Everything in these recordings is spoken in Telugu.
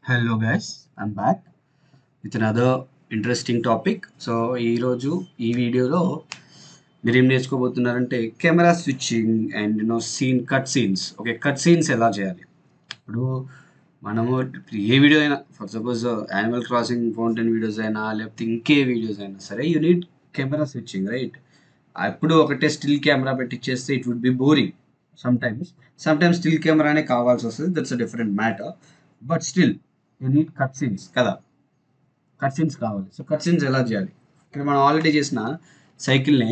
Hello guys, I'm back with another interesting topic. So ఈరోజు ఈ వీడియోలో మీరు ఏం నేర్చుకోబోతున్నారంటే camera switching and cut scenes. Okay, cut scenes ఎలా చేయాలి. ఇప్పుడు మనము ఏ వీడియో అయినా, for suppose animal crossing fountain videos అయినా లేకపోతే ఇంకే వీడియోస్ అయినా సరే, you need camera switching, right? అప్పుడు ఒకటే స్టిల్ కెమెరా పెట్టిచ్చేస్తే it would be boring. Sometimes still కెమెరానే కావాల్సి వస్తుంది, that's a different matter. But still you need cut scenes కదా, కట్ సీన్స్ కావాలి. సో కట్ సీన్స్ ఎలా చేయాలి? ఇక్కడ మనం ఆల్రెడీ చేసిన సైకిల్ని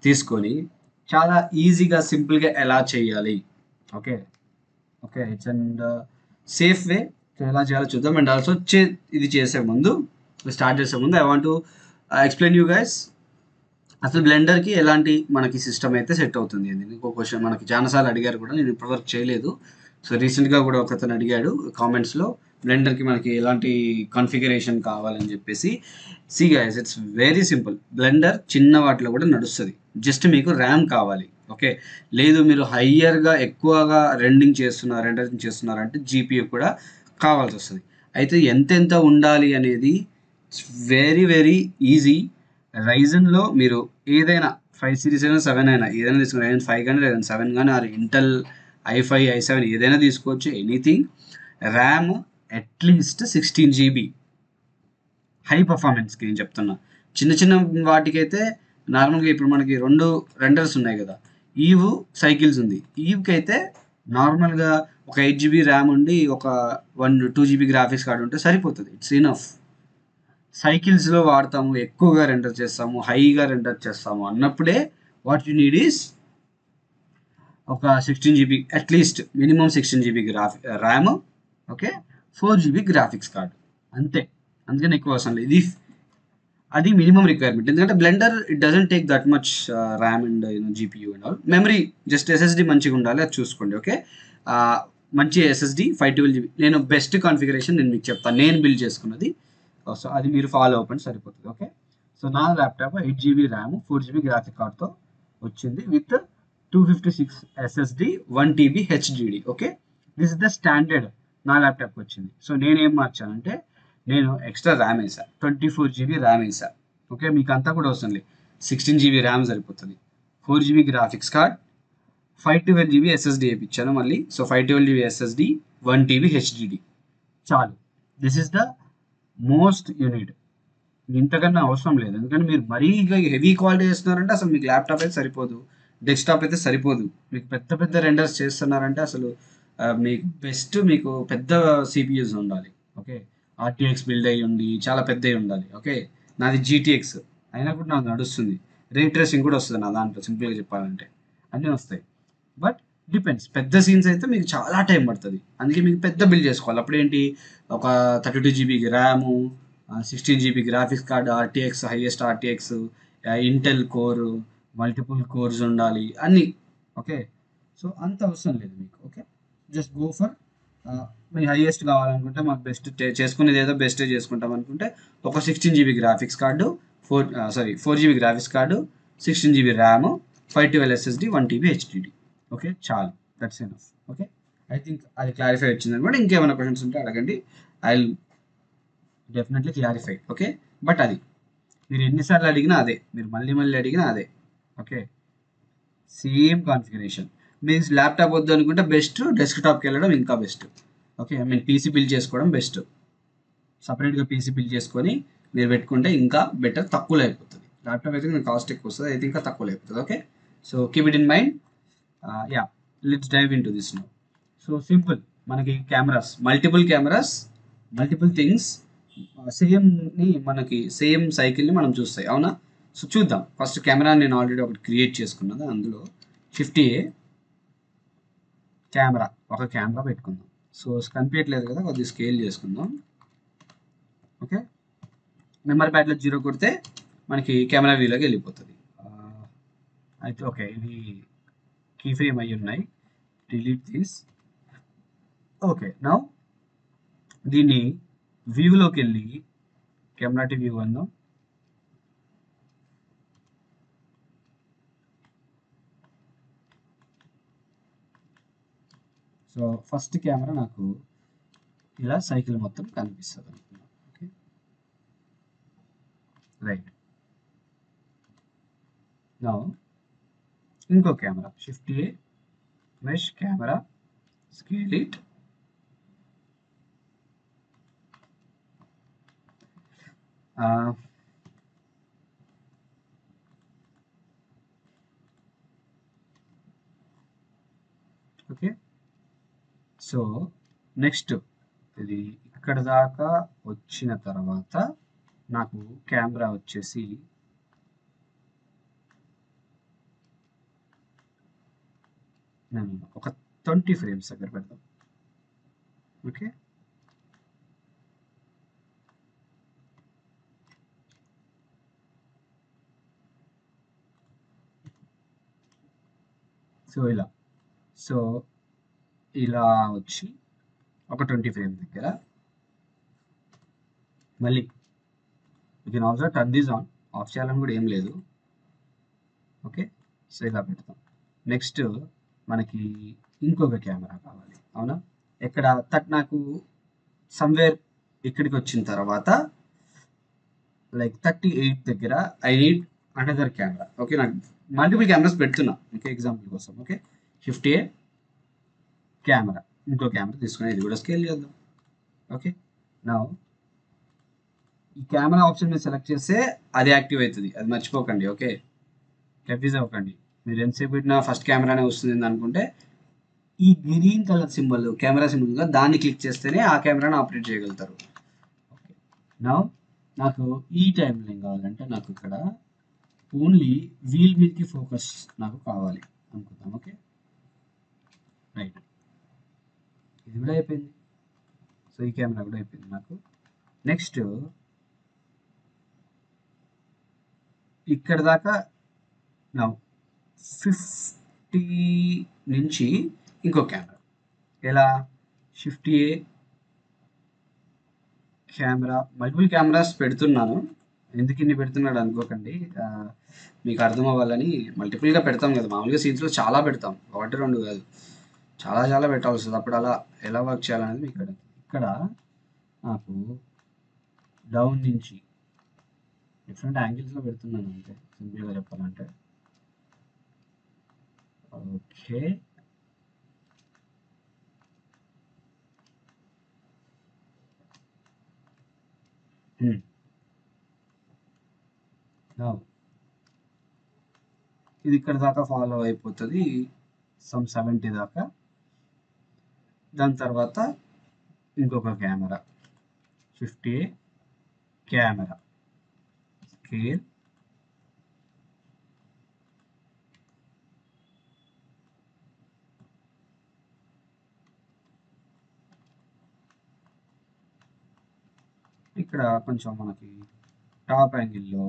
తీసుకొని చాలా ఈజీగా సింపుల్గా ఎలా చేయాలి. Okay okay it's and safe వే ఎలా చేయాలో చూద్దాం. అండ్ ఆల్సో ఇది స్టార్ట్ చేసే ముందు I want to explain you guys అసలు బ్లెండర్కి ఎలాంటి మనకి సిస్టమ్ అయితే సెట్ అవుతుంది అని. ఇంకో క్వశ్చన్ మనకి చాలాసార్లు అడిగారు కూడా, నేను ఇప్పటివరకు చేయలేదు. సో రీసెంట్గా కూడా ఒకతను అడిగాడు కామెంట్స్లో, బ్లెండర్కి మనకి ఎలాంటి కాన్ఫిగరేషన్ కావాలని చెప్పేసి. See guys, it's very simple. Blender చిన్న వాటిలో కూడా నడుస్తుంది, జస్ట్ మీకు ర్యామ్ కావాలి. ఓకే, లేదు మీరు హయ్యర్గా ఎక్కువగా రెండరింగ్ చేస్తున్నారంటే జీపీయూ కూడా కావాల్సి వస్తుంది. అయితే ఎంతెంత ఉండాలి అనేది ఇట్స్ వెరీ వెరీ ఈజీ. రైజన్లో మీరు ఏదైనా 5 సిరీస్ అయినా 7 అయినా ఏదైనా తీసుకోండి. రైజన్ 5 కానీ రైజన్ 7 కానీ ఆర్ ఇంటెల్ i5 i7 ఏదైనా తీసుకోవచ్చు, ఎనీథింగ్. ర్యామ్ అట్లీస్ట్ 16 GB హై పర్ఫార్మెన్స్కి నేను చెప్తున్నా. చిన్న చిన్న వాటికైతే నార్మల్గా ఇప్పుడు మనకి 2 రెండర్స్ ఉన్నాయి కదా, ఈవ్ సైకిల్స్ ఉంది. ఈవ్కి అయితే నార్మల్గా ఒక 8 GB ర్యామ్ ఉండి ఒక 2 GB గ్రాఫిక్స్ కార్డ్ ఉంటే సరిపోతుంది, ఇట్స్ ఇనఫ్. సైకిల్స్లో వాడతాము, ఎక్కువగా రెండర్ చేస్తాము, హైగా రెండర్ చేస్తాము అన్నప్పుడే వాట్ యు నీడ్ ఈస్ ఒక 16 GB, at least minimum 16 GB RAM. Okay, 4 GB graphics card, అంతే. అందుకని ఎక్కువ అవసరం లేదు, అది మినిమం రిక్వైర్మెంట్. ఎందుకంటే Blender it doesn't take that much RAM and GPU and all. Memory just SSD మంచిగా ఉండాలి, అది చూసుకోండి. ఓకే, మంచి ఎస్ఎస్డి 512 GB. నేను బెస్ట్ కాన్ఫిగరేషన్ నేను మీకు చెప్తాను, నేను బిల్డ్ చేసుకున్నది. సో అది మీరు ఫాలో అవ్వండి, సరిపోతుంది. ఓకే, సో నా laptop 8 GB RAM 4 GB graphic కార్డ్తో వచ్చింది with 256 SSD 1 TB HDD. Okay, this is the standard నా ల్యాప్టాప్కి వచ్చింది. సో నేనేం మార్చానంటే, నేను ఎక్స్ట్రా ర్యామ్ వేసా, 24 GB ర్యామ్ వేసా. ఓకే, మీకు అంతా కూడా అవసరం లేదు, 16 GB ర్యామ్ సరిపోతుంది. 4 GB graphics card, 512 GB SSD వేయించాను మళ్ళీ. So 512 GB SSD 1 TB HDD చాలు. This is the most unit. ఇంతకన్నా అవసరం లేదు, ఎందుకంటే మీరు మరీ హెవీ క్వాలిటీ చేస్తున్నారంటే అసలు మీకు ల్యాప్టాప్ అయితే సరిపోదు, డెస్క్టాప్ అయితే సరిపోదు. మీకు పెద్ద పెద్ద రెండర్స్ చేస్తున్నారంటే అసలు మీకు పెద్ద సిపియూస్ ఉండాలి. ఓకే, ఆర్టీఎక్స్ బిల్డ్ అయ్యి ఉండి చాలా పెద్దవి ఉండాలి. ఓకే, నాది జీటీఎక్స్ అయినా కూడా నాకు నడుస్తుంది, రే ట్రేసింగ్ కూడా వస్తుంది నా దాంట్లో, సింపుల్గా చెప్పాలంటే అన్నీ వస్తాయి. బట్ డిపెండ్స్, పెద్ద సీన్స్ అయితే మీకు చాలా టైం పడుతుంది, అందుకే మీకు పెద్ద బిల్డ్ చేసుకోవాలి. అప్పుడేంటి, ఒక 32 GB RAM, 16 GB graphics card, RTX highest RTX, Intel core, multiple course ఉండాలి అన్నీ. ఓకే, సో అంత అవసరం లేదు మీకు. Okay, just go for me highest కావాలనుకుంటే, మాకు బెస్ట్ చేసుకునేది ఏదో బెస్టే చేసుకుంటాం అనుకుంటే ఒక 16 GB graphics card, 4 GB graphics card, 16 GB RAM, 512 SSD 1 TB HDD. Okay, చాలు, that's enough. Okay, I think అది క్లారిఫై వచ్చింది అనుకోండి. ఇంకేమైనా క్వశ్చన్స్ ఉంటే అడగండి, I will definitely clarify. Okay, but అది మీరు ఎన్నిసార్లు అడిగినా అదే, మీరు మళ్ళీ మళ్ళీ అడిగినా అదే. Okay, same configuration. Means laptop వద్దు అనుకుంటే బెస్ట్ డెస్క్టాప్కి వెళ్ళడం ఇంకా best. Okay, I mean PC build చేసుకోవడం బెస్ట్. సపరేట్గా పీసీ బిల్డ్ చేసుకొని మీరు పెట్టుకుంటే ఇంకా బెటర్, తక్కువలో అయిపోతుంది. ల్యాప్టాప్ అయితే మీకు కాస్ట్ ఎక్కువ వస్తుంది, అయితే ఇంకా తక్కువలో అయిపోతుంది. Okay, so keep it in mind. Yeah, let's dive into this now. So simple, మనకి multiple cameras, multiple things same సైకిల్ని మనం చూస్తాయి, అవునా? సో చూద్దాం. ఫస్ట్ కెమెరా నేను ఆల్రెడీ ఒకటి క్రియేట్ చేసుకున్నాను, అందులో 50A కెమెరా, ఒక కెమెరా పెట్టుకుందాం. సో కనిపించట్లేదు కదా, కొద్దిగా స్కేల్ చేసుకుందాం. ఓకే, మెమరీ ప్యాడ్లో 0 కొడితే మనకి కెమెరా వ్యూలోకి వెళ్ళిపోతుంది. అయితే ఓకే, ఇవి కీ ఫ్రేమ్ అయ్యి ఉన్నాయి, డిలీట్ దిస్. ఓకే, నౌ దీన్ని వ్యూలోకి వెళ్ళి కెమెరా టు వ్యూ అందాం. సో ఫస్ట్ కెమెరా నాకు ఇలా సైకిల్ మొత్తం కనిపిస్తుంది అనుకున్నాం. Okay, right. నౌ ఇంకో camera shift A, mesh camera, scale it. Okay, so next ఇది ఇక్కడ దాకా వచ్చిన తర్వాత నాకు కెమెరా వచ్చేసి నేను ఒక 20 ఫ్రేమ్స్ దగ్గర పెడతాం. ఓకే, సో ఇలా వచ్చి ఒక 20 ఫ్రేమ్ దగ్గర మళ్ళీ you can also turn this on, of చేయాలని కూడా ఏం లేదు. ఓకే, సో ఇలా పెడతాం. నెక్స్ట్ మనకి ఇంకొక కెమెరా కావాలి, అవునా? ఎక్కడ నాకు సమ్వేర్ ఇక్కడికి వచ్చిన తర్వాత లైక్ 38 దగ్గర I need another camera. Okay, నాకు మల్టిపుల్ కెమెరాస్ పెడుతున్నా, ఓకే, ఎగ్జాంపుల్ కోసం. ఓకే, షిఫ్ట్ ఏ, కెమెరా, ఇంకో కెమెరా తీసుకుని ఇది కూడా స్కేల్ చేద్దాం. ఓకే, నా ఈ కెమెరా ఆప్షన్ మీరు సెలెక్ట్ చేస్తే అది యాక్టివ్ అవుతుంది, అది మర్చిపోకండి. ఓకే, కన్ఫ్యూజ్ అవ్వకండి. మీరు ఎంతసేపు పెట్టినా ఫస్ట్ కెమెరానే వస్తుంది అనుకుంటే ఈ green colour symbol camera symbol దాన్ని క్లిక్ చేస్తేనే ఆ కెమెరాని ఆపరేట్ చేయగలుగుతారు. ఓకే, నా నాకు ఈ టైంలో ఏం కావాలంటే నాకు ఇక్కడ ఓన్లీ వీల్ మీదకి ఫోకస్ నాకు కావాలి అనుకుందాం. ఓకే, రైట్, ఇది కూడా అయిపోయింది. సో ఈ కెమెరా కూడా అయిపోయింది నాకు. నెక్స్ట్ ఇక్కడ దాకా నా 50 నుంచి ఇంకో కెమెరా, ఎలా? షిఫ్ట్ ఏ, కెమెరా, మల్టిపుల్ కెమెరాస్ పెడుతున్నాను. ఎందుకు ఇన్ని పెడుతున్నాడు అనుకోకండి, మీకు అర్థం అవ్వాలని మల్టిపుల్గా పెడతాం కదా. మామూలుగా సీన్స్లో చాలా పెడతాం, ఒకటి రెండు కాదు, చాలా చాలా పెట్టాల్సి వస్తుంది. అప్పుడు అలా ఎలా వర్క్ చేయాలనేది మీకు ఇక్కడ నాకు డౌన్ నుంచి డిఫరెంట్ యాంగిల్స్లో పెడుతున్నాను అంతే, సింపుల్గా చెప్పాలంటే. ఓకే, ఇది ఇక్కడ దాకా ఫాలో అయిపోతుంది, సమ్ 70 దాకా. దాని తర్వాత ఇంకొక కెమెరా, షిఫ్ట్ ఏ, కెమెరా, స్కేల్, ఇక్కడ కొంచెం మనకి టాప్ యాంగిల్లో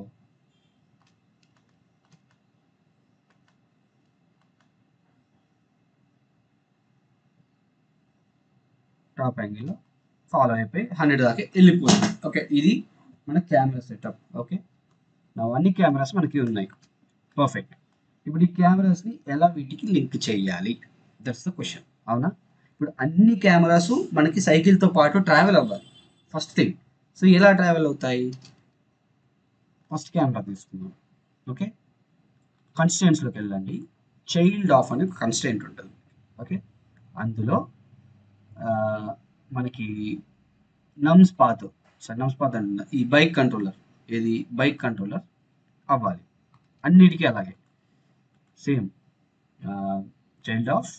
ఫాలో అయిపోయి 100 దాకా వెళ్ళిపోతుంది. ఓకే, ఇది మన కెమెరా సెటప్. ఓకే, నా అన్ని కెమెరాస్ మనకి ఉన్నాయి, పర్ఫెక్ట్. ఇప్పుడు ఈ కెమెరాస్ని ఎలా వీటికి లింక్ చేయాలి, దట్స్ ద క్వశ్చన్, అవునా? ఇప్పుడు అన్ని కెమెరాస్ మనకి సైకిల్తో పాటు ట్రావెల్ అవ్వాలి, ఫస్ట్ థింగ్. సో ఎలా ట్రావెల్ అవుతాయి? ఫస్ట్ కెమెరా తీసుకుందాం. ఓకే, కన్స్టెంట్స్లోకి వెళ్ళండి, చైల్డ్ ఆఫ్ అనే కన్స్టెంట్ ఉంటుంది. ఓకే, అందులో మనకి నమ్స్ పాత్ అంటున్నా, ఈ బైక్ కంట్రోలర్, ఏది బైక్ కంట్రోలర్ అవ్వాలి అన్నిటికీ అలాగే same. Child of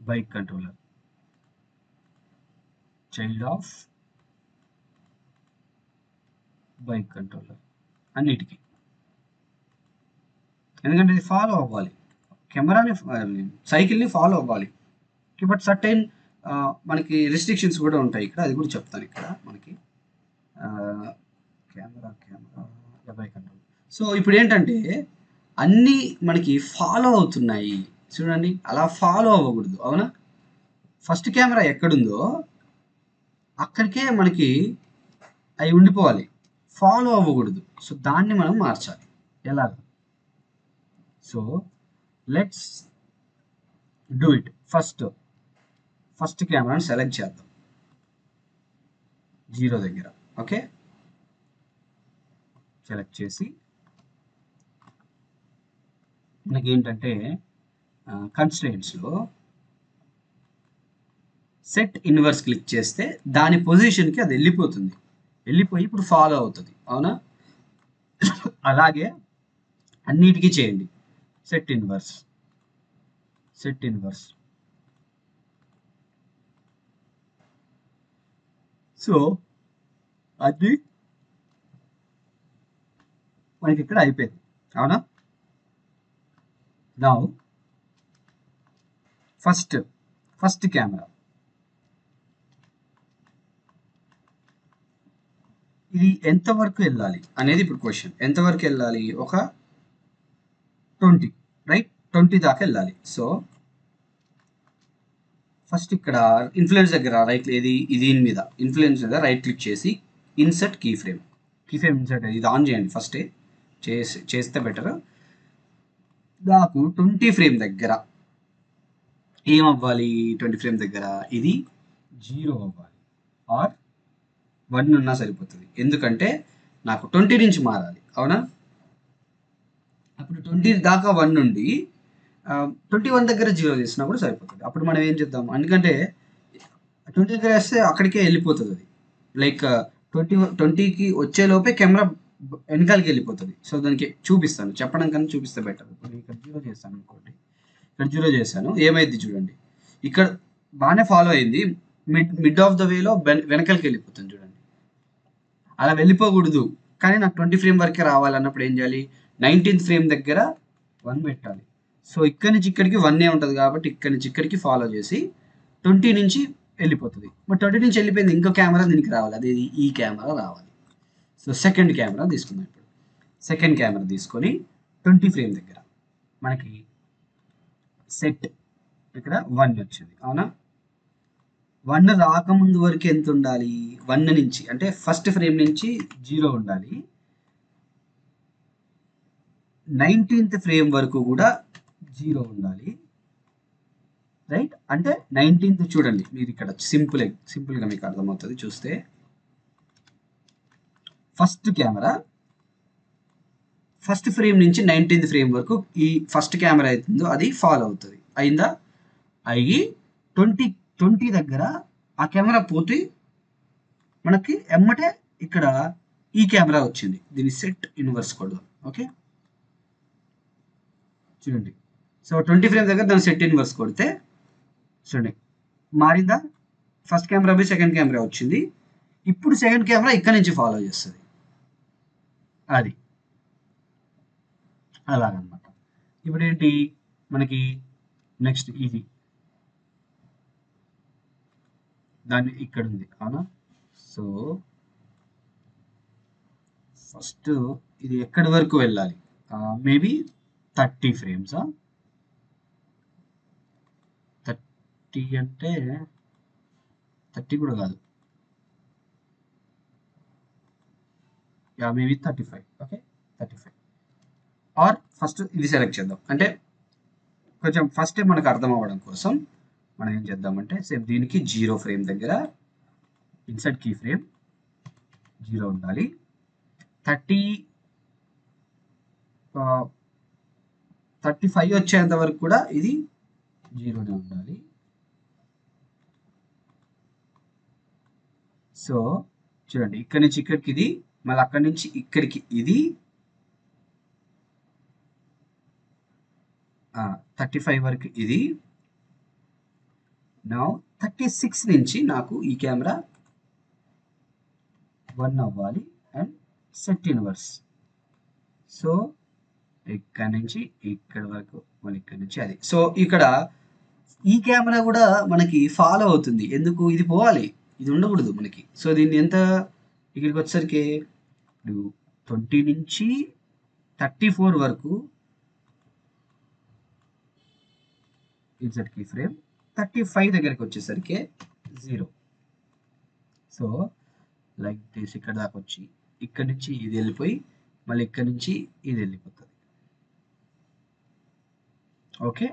bike controller, child of bike controller అన్నిటికీ, ఎందుకంటే ఇది ఫాలో అవ్వాలి, కెమెరాని సైకిల్ని ఫాలో అవ్వాలి. బట్ సర్టైన్ మనకి రిస్ట్రిక్షన్స్ కూడా ఉంటాయి ఇక్కడ, అది కూడా చెప్తాను ఇక్కడ మనకి. Camera bike control. సో ఇప్పుడు ఏంటంటే అన్నీ మనకి ఫాలో అవుతున్నాయి చూడండి, అలా ఫాలో అవ్వకూడదు, అవునా? ఫస్ట్ కెమెరా ఎక్కడుందో అక్కడికే మనకి అవి ఉండిపోవాలి, ఫాలో అవ్వకూడదు. సో దాన్ని మనం మార్చాలి, ఎలాగ? So let's do it. First first కెమెరాని సెలెక్ట్ చేద్దాం 0 దగ్గర. ఓకే, సెలెక్ట్ చేసి మనకి ఏంటంటే కన్స్ట్రెయింట్స్లో సెట్ ఇన్వర్స్ క్లిక్ చేస్తే దాని పొజిషన్కి అది వెళ్ళిపోయి ఇప్పుడు ఫాలో అవుతుంది. అవునా? అలాగే అన్నిటికీ చేయండి. సెట్ ఇన్వర్స్ సో అది మనకి ఇక్కడ అయిపోయింది. అవునా? నౌ ఫస్ట్ కెమెరా ఇది ఎంతవరకు వెళ్ళాలి అనేది ఇప్పుడు క్వశ్చన్. ఎంతవరకు వెళ్ళాలి? ఒక 20, రైట్? 20 దాకా వెళ్ళాలి. సో ఫస్ట్ ఇక్కడ ఇన్ఫ్లుయెన్స్ దగ్గర రైట్, దీని మీద ఇన్ఫ్లుయెన్స్ దగ్గర రైట్ క్లిక్ చేసి ఇన్సర్ట్ కీ ఫ్రేమ్ ఇన్సర్ట్ ఇది ఆన్ చేయండి. ఫస్టే చేస్తే బెటర్. నాకు 20 ఫ్రేమ్ దగ్గర ఏమవ్వాలి? 20 ఫ్రేమ్ దగ్గర ఇది 0 అవ్వాలి ఆర్ 1 ఉన్నా సరిపోతుంది. ఎందుకంటే నాకు 20 నుంచి మారాలి. అవునా? అప్పుడు 20 దాకా 1 నుండి 21 దగ్గర 0 చేసినా కూడా సరిపోతుంది. అప్పుడు మనం ఏం చేద్దాం? ఎందుకంటే 20 దగ్గర వేస్తే అక్కడికే వెళ్ళిపోతుంది అది. లైక్ 20కి వచ్చేలోపే కెమెరా వెనకాలకి వెళ్ళిపోతుంది. సో దానికి చూపిస్తాను, చెప్పడం కన్నా చూపిస్తే బెటర్. ఇప్పుడు ఇక్కడ 0 చేస్తాను అనుకోండి, ఇక్కడ 0 చేశాను, ఏమైంది చూడండి. ఇక్కడ బాగానే ఫాలో అయింది, మిడ్ ఆఫ్ ద వేలో వెనకాలకి వెళ్ళిపోతుంది చూడండి. అలా వెళ్ళిపోకూడదు, కానీ నాకు 20 ఫ్రేమ్ వరకే రావాలన్నప్పుడు ఏం చేయాలి? 19th ఫ్రేమ్ దగ్గర 1 పెట్టాలి. సో ఇక్కడ నుంచి ఇక్కడికి 1 ఉంటుంది కాబట్టి ఇక్కడ నుంచి ఇక్కడికి ఫాలో చేసి 20 నుంచి వెళ్ళిపోతుంది. బట్ 20 నుంచి వెళ్ళిపోయింది, ఇంకో కెమెరా దీనికి రావాలి, అది ఈ కెమెరా రావాలి. సో సెకండ్ కెమెరా తీసుకుందాం. ఇప్పుడు సెకండ్ కెమెరా తీసుకొని 20 ఫ్రేమ్ దగ్గర మనకి సెట్ ఇక్కడ 1 వచ్చింది. అవునా? 1 రాకముందు వరకు ఎంత ఉండాలి? 1 నుంచి అంటే ఫస్ట్ ఫ్రేమ్ నుంచి 0 ఉండాలి. 19th ఫ్రేమ్ వరకు కూడా 0 ఉండాలి, రైట్? అంటే 19th చూడండి మీరు ఇక్కడ సింపుల్గా మీకు అర్థమవుతుంది చూస్తే. ఫస్ట్ కెమెరా ఫస్ట్ ఫ్రేమ్ నుంచి 19th ఫ్రేమ్ వరకు ఈ ఫస్ట్ కెమెరా అవుతుందో అది ఫాలో అవుతుంది. అయిందా? అయ్యి 20 దగ్గర ఆ కెమెరా పోతే మనకి ఎమ్మటే ఇక్కడ ఈ కెమెరా వచ్చింది. దీని సెట్ ఇన్వర్స్ కొడదాం. ఓకే, చూడండి. సో 20 ఫ్రేమ్ దగ్గర దాని సెట్ ఇన్వర్స్ కొడితే చూడండి మారిందా? ఫస్ట్ కెమెరా పోయి సెకండ్ కెమెరా వచ్చింది. ఇప్పుడు సెకండ్ కెమెరా ఇక్కడ నుంచి ఫాలో చేస్తుంది. అది అలాగనమాట. ఇప్పుడు ఏంటి మనకి నెక్స్ట్ ఇది దాన్ని ఇక్కడ ఉంది. అవునా? సో ఫస్ట్ ఇది ఎక్కడి వరకు వెళ్ళాలి? మేబీ 30 ఫ్రేమ్సా? 30 అంటే 30 కూడా కాదు, మేబీ 35. ఓకే, 35 ఆర్ ఫస్ట్ ఇది సెలెక్ట్ చేద్దాం. అంటే కొంచెం ఫస్ట్ మనకు అర్థం అవ్వడం కోసం మనం ఏం చేద్దామంటే సేమ్ దీనికి 0 ఫ్రేమ్ దగ్గర ఇన్సర్ట్ కీ ఫ్రేమ్ 0 ఉండాలి. 35 వచ్చేంత వరకు కూడా ఇది 0నే ఉండాలి. సో చూడండి ఇక్కడి నుంచి ఇక్కడికి ఇది, మళ్ళీ అక్కడి నుంచి ఇక్కడికి ఇది 35 వరకు ఇది. నా 36 నుంచి నాకు ఈ కెమెరా 1 అవ్వాలి అండ్ సెట్ ఇన్వర్స్. సో ఇక్కడ నుంచి ఇక్కడ వరకు, మళ్ళీ ఇక్కడ నుంచి అది. సో ఇక్కడ ఈ కెమెరా కూడా మనకి ఫాలో అవుతుంది. ఎందుకు? ఇది పోవాలి, ఇది ఉండకూడదు మనకి. సో దీన్ని ఎంత ఇక్కడికి వచ్చేసరికి 20 నుంచి 34 వరకు ఇన్సర్ట్ కీ ఫ్రేమ్, 35 దగ్గరికి వచ్చేసరికి 0. సో లైక్ దిస్ ఇక్కడ దాకా వచ్చి ఇక్కడ నుంచి ఇది వెళ్ళిపోయి మళ్ళీ ఇక్కడ నుంచి ఇది వెళ్ళిపోతుంది. ఓకే,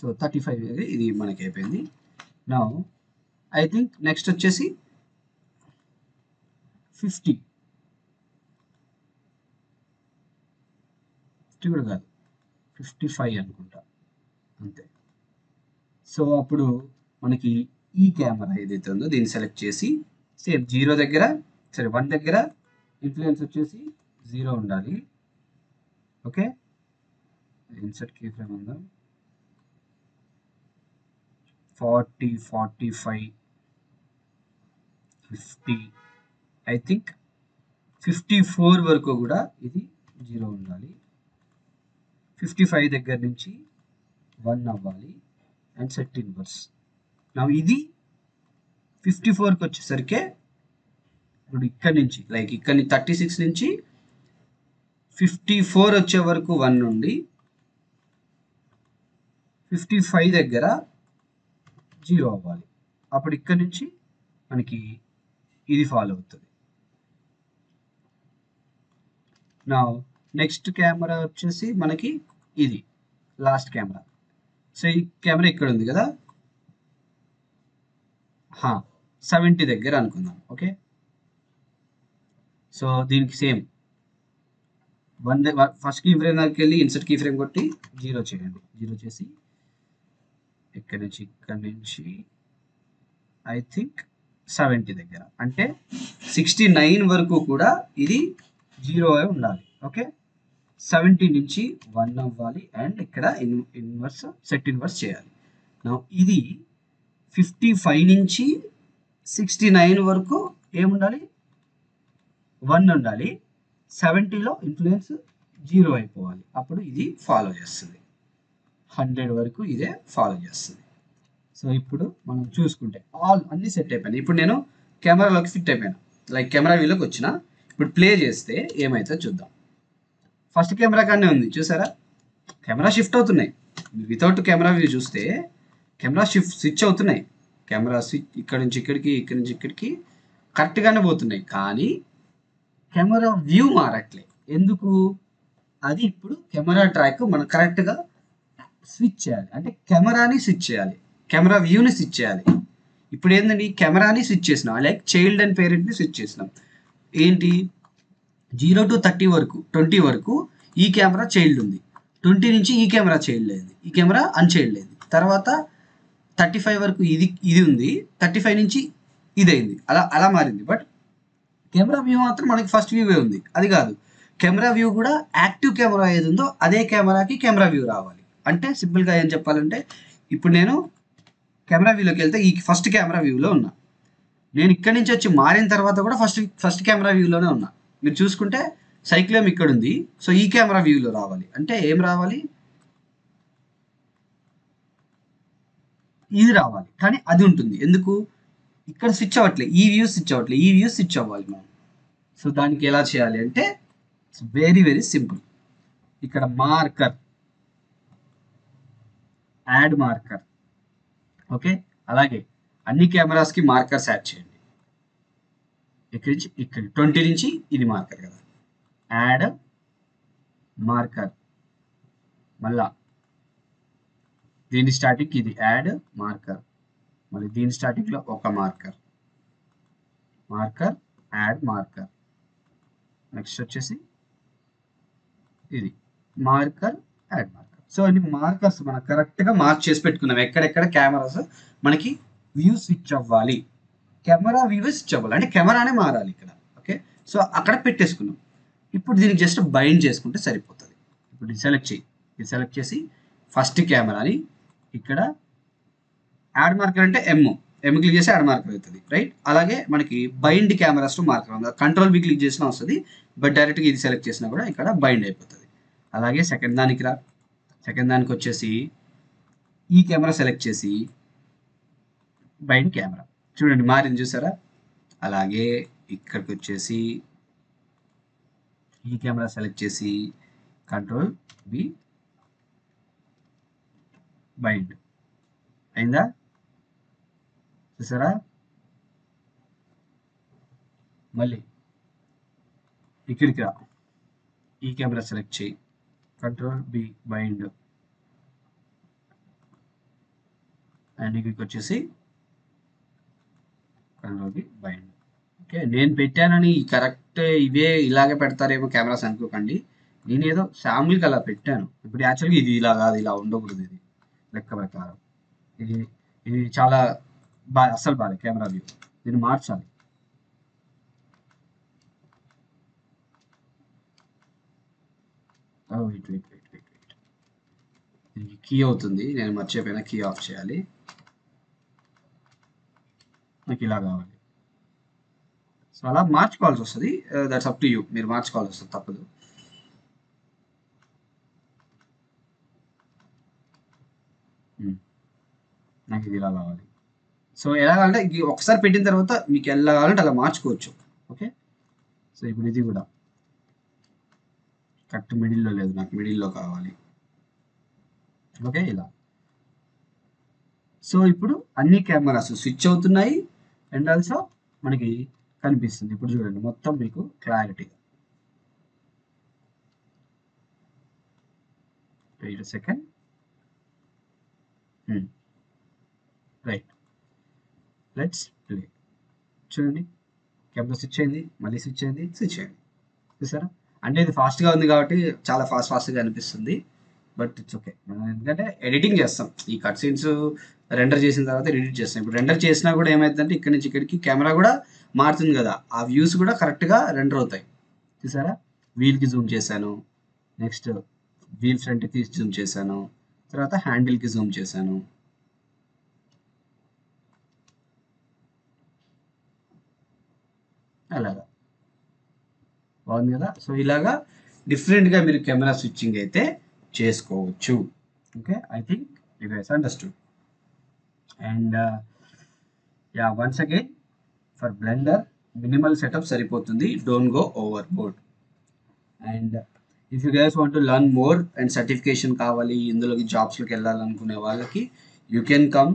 సో 35 ఇది మనకి అయిపోయింది. నా ఐ థింక్ నెక్స్ట్ వచ్చేసి 50 కూడా కాదు, 55 అనుకుంటా, అంతే. సో అప్పుడు మనకి ఈ కెమెరా ఏదైతే ఉందో దీన్ని సెలెక్ట్ చేసి సేమ్ 0 దగ్గర, సరే 1 దగ్గర ఇన్ఫ్లుయెన్స్ వచ్చేసి 0 ఉండాలి. ఓకే, ఇన్సర్ట్ కీ ఫ్రేమ్ ఉందా, 40, 45, 50, ఐ థింక్ 54 వరకు కూడా ఇది 0 ఉండాలి. 55 దగ్గర నుంచి 1 అవ్వాలి అండ్ సెట్ ఇన్వర్స్. నా ఇది 54కి వచ్చేసరికి ఇప్పుడు ఇక్కడ నుంచి లైక్ ఇక్కడ 36 నుంచి 54 వచ్చే వరకు 1 నుండి 55 దగ్గర 0 అవ్వాలి. అప్పుడు ఇక్కడ నుంచి మనకి ఇది ఫాలో అవుతుంది. నా నెక్స్ట్ కెమెరా వచ్చేసి మనకి ఇది లాస్ట్ కెమెరా. సో ఈ కెమెరా ఇక్కడ ఉంది కదా, 70 దగ్గర అనుకుందాం. ఓకే, సో దీనికి సేమ్ ఫస్ట్ కీ ఫ్రేమ్ దగ్గరికి వెళ్ళి ఇన్సర్ట్ కీ ఫ్రేమ్ కొట్టి 0 చేయండి. 0 చేసి ఇక్కడ నుంచి ఐ థింక్ 70 దగ్గర, అంటే 69 వరకు కూడా ఇది 0 అయి ఉండాలి. ఓకే, 70 నుంచి 1 అవ్వాలి అండ్ ఇక్కడ ఇన్వర్స్ సెట్ ఇన్వర్స్ చేయాలి. ఇది 55 నుంచి 69 వరకు ఏముండాలి, 1 ఉండాలి. 70లో ఇన్ఫ్లుయెన్స్ 0 అయిపోవాలి. అప్పుడు ఇది ఫాలో చేస్తుంది. 100 వరకు ఇదే ఫాలో చేస్తుంది. సో ఇప్పుడు మనం చూసుకుంటే అన్ని సెట్ అయిపోయినాయి. ఇప్పుడు నేను కెమెరాలోకి ఫిట్ అయిపోయాను, లైక్ కెమెరా వ్యూలోకి వచ్చిన. ఇప్పుడు ప్లే చేస్తే ఏమైతే చూద్దాం. ఫస్ట్ కెమెరా కానీ ఉంది చూసారా, కెమెరా షిఫ్ట్ అవుతున్నాయి. వితౌట్ కెమెరా వ్యూ చూస్తే కెమెరా స్విచ్ అవుతున్నాయి. కెమెరా స్విచ్ ఇక్కడ నుంచి ఇక్కడికి, ఇక్కడ నుంచి ఇక్కడికి కరెక్ట్గానే పోతున్నాయి. కానీ కెమెరా వ్యూ మారట్లే. ఎందుకు? అది ఇప్పుడు కెమెరా ట్రాక్ మనం కరెక్ట్గా స్విచ్ చేయాలి. అంటే కెమెరాని స్విచ్ చేయాలి, కెమెరా వ్యూని స్విచ్ చేయాలి. ఇప్పుడు ఏంటండి, కెమెరాని స్విచ్ చేసినాం, లైక్ చైల్డ్ అండ్ పేరెంట్ని స్విచ్ చేసినాం. ఏంటి, 0 to 30 వరకు 20 వరకు ఈ కెమెరా చైల్డ్ ఉంది, 20 నుంచి ఈ కెమెరా చైల్డ్ అయింది, ఈ కెమెరా అన్చైల్డ్ అయింది. తర్వాత 35 వరకు ఇది ఉంది, 35 నుంచి ఇది అయింది, అలా మారింది. బట్ కెమెరా వ్యూ మాత్రం మనకి ఫస్ట్ వ్యూ ఉంది. అది కాదు, కెమెరా వ్యూ కూడా యాక్టివ్ కెమెరా ఏది ఉందో అదే కెమెరాకి కెమెరా వ్యూ రావాలి. అంటే సింపుల్గా ఏం చెప్పాలంటే, ఇప్పుడు నేను కెమెరా వ్యూలోకి వెళ్తే ఈ ఫస్ట్ కెమెరా వ్యూలో ఉన్నా, నేను ఇక్కడి నుంచి వచ్చి మారిన తర్వాత కూడా ఫస్ట్ కెమెరా వ్యూలోనే ఉన్నా. మీరు చూసుకుంటే సైక్లోమ్ ఇక్కడ ఉంది, సో ఈ కెమెరా వ్యూలో రావాలి. అంటే ఏం రావాలి, ఇది రావాలి. కానీ అది ఉంటుంది, ఎందుకు ఇక్కడ స్విచ్ అవ్వట్లే, ఈ వ్యూ స్విచ్ అవ్వట్లే, ఈ వ్యూ స్విచ్ అవ్వాలి మనం. సో దానికి ఎలా చేయాలి అంటే ఇట్స్ వెరీ వెరీ సింపుల్. ఇక్కడ మార్కర్, యాడ్ మార్కర్. ఓకే, అలాగే అన్ని కెమెరాస్కి మార్కర్స్ యాడ్ చేయండి. ఇక్కడి నుంచి ఇక్కడ 20 నుంచి ఇది మార్కర్ కదా, యాడ్ మార్కర్. మళ్ళా దీని స్టార్టింగ్ ఇది యాడ్ మార్కర్, మళ్ళీ దీని స్టార్టింగ్లో ఒక మార్కర్, యాడ్ మార్కర్. నెక్స్ట్ వచ్చేసి ఇది మార్కర్, యాడ్ మార్కర్. సో అన్ని మార్కర్స్ మనం కరెక్ట్గా మార్క్ చేసి పెట్టుకున్నాం. ఎక్కడెక్కడ కెమెరాస్ మనకి వ్యూ స్విచ్ అవ్వాలి, కెమెరా వ్యూ స్విచ్ అవ్వాలి, అంటే కెమెరానే మారాలి ఇక్కడ. ఓకే, సో అక్కడ పెట్టేసుకున్నాం. ఇప్పుడు దీనికి జస్ట్ బైండ్ చేసుకుంటే సరిపోతుంది. ఇప్పుడు ఇది సెలెక్ట్ చేసి ఫస్ట్ కెమెరాని ఇక్కడ యాడ్ మార్కర్ అంటే ఎమ్ క్లిక్ చేసి యాడ్ మార్కర్ అవుతుంది, రైట్. అలాగే మనకి బైండ్ కెమెరాస్ టు మార్కర్ ఉంది, కంట్రోల్ బి క్లిక్ చేసినా వస్తుంది, బట్ డైరెక్ట్గా ఇది సెలెక్ట్ చేసినా కూడా ఇక్కడ బైండ్ అయిపోతుంది. అలాగే సెకండ్ దానికి వచ్చేసి ఈ కెమెరా సెలెక్ట్ చేసి బైండ్ కెమెరా, చూడండి మారింది చూసారా. అలాగే ఇక్కడికి వచ్చేసి ఈ కెమెరా సెలెక్ట్ చేసి కంట్రోల్ బి బైండ్ అయిందా, చూసారా. మళ్ళీ ఇక్కడికి రా, ఈ కెమెరా సెలెక్ట్ చేయి, కంట్రోల్ బి బైండ్ అండ్ ఇక్కడికి వచ్చేసి కంట్రోల్కి బైండ్. ఓకే, నేను పెట్టానని కరెక్ట్ ఇవే ఇలాగే పెడతారేమో కెమెరాస్ అనుకోకండి. నేను ఏదో శాంపుల్కి అలా పెట్టాను. ఇప్పుడు యాక్చువల్గా ఇది ఇలా కాదు, ఇలా ఉండకూడదు. ఇది లెక్క ప్రకారం ఇది ఇది చాలా అస్సలు బాగాలేదు కెమెరా వ్యూ. దీన్ని మార్చాలి. Wait wait wait wait wait దీనికి కీ అవుతుంది, నేను మర్చిపోయినా కీ ఆఫ్ చేయాలి. నాకు ఇలా కావాలి. సో అలా మార్చుకోవాల్సి వస్తుంది. దట్స్ అప్ టు యూ, మీరు మార్చుకోవాల్సి వస్తుంది, తప్పదు. నాకు ఇది ఇలా కావాలి. సో ఎలా కావాలంటే ఒకసారి పెట్టిన తర్వాత మీకు ఎలా కావాలంటే అలా మార్చుకోవచ్చు. ఓకే, సో ఇప్పుడు ఇది కూడా కరెక్ట్ మిడిల్లో లేదు, నాకు మిడిల్లో కావాలి. ఓకే, ఇలా. సో ఇప్పుడు అన్ని కెమెరాస్ స్విచ్ అవుతున్నాయి అండ్ ఆల్సో మనకి కనిపిస్తుంది. ఇప్పుడు చూడండి మొత్తం మీకు clarity. Wait second. Right, let's play. చూడండి కెమెరా స్విచ్ అయింది, మళ్ళీ స్విచ్ అయింది, స్విచ్ అయింది. చూసారా? అంటే ఇది ఫాస్ట్గా ఉంది కాబట్టి చాలా ఫాస్ట్గా అనిపిస్తుంది. బట్ ఇట్స్ ఓకే, మనం ఎందుకంటే ఎడిటింగ్ చేస్తాం. ఈ కట్ సీన్స్ రెండర్ చేసిన తర్వాత ఎడిట్ చేస్తాం. ఇప్పుడు రెండర్ చేసినా కూడా ఏమైందంటే ఇక్కడి నుంచి ఇక్కడికి కెమెరా కూడా మారుతుంది కదా, ఆ వ్యూస్ కూడా కరెక్ట్గా రెండర్ అవుతాయి. చూసారా? వీల్కి జూమ్ చేశాను, నెక్స్ట్ వీల్ ఫ్రంట్కి జూమ్ చేశాను, తర్వాత హ్యాండిల్కి జూమ్ చేశాను. అలాగా బాగుంది కదా. సో ఇలాగా డిఫరెంట్గా మీరు కెమెరా స్విచ్చింగ్ అయితే చేసుకోవచ్చు. Okay, I think you guys understood. And yeah, once again for Blender minimal setup సరిపోతుంది, don't go overboard. And if you guys want to learn more and certification కావాలి, ఇందులోకి జాబ్స్లోకి వెళ్ళాలనుకునే వాళ్ళకి you can come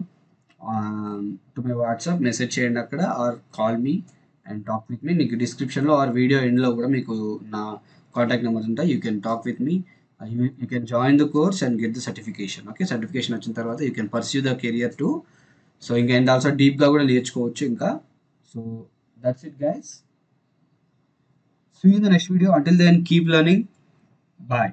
to my WhatsApp, message చేయండి అక్కడ, or call me and talk with me. మీకు డిస్క్రిప్షన్లో ఆర్ వీడియో ఎండ్లో కూడా మీకు నా కాంటాక్ట్ నెంబర్స్ ఉంటాయి. You can talk with me, you can join the course and get the certification. Okay, certification వచ్చిన తర్వాత you can pursue the career too. So ఇంకా అండ్ ఆల్సో డీప్గా కూడా నేర్చుకోవచ్చు ఇంకా. So that's it guys. See you in the next video. Until then keep learning. Bye.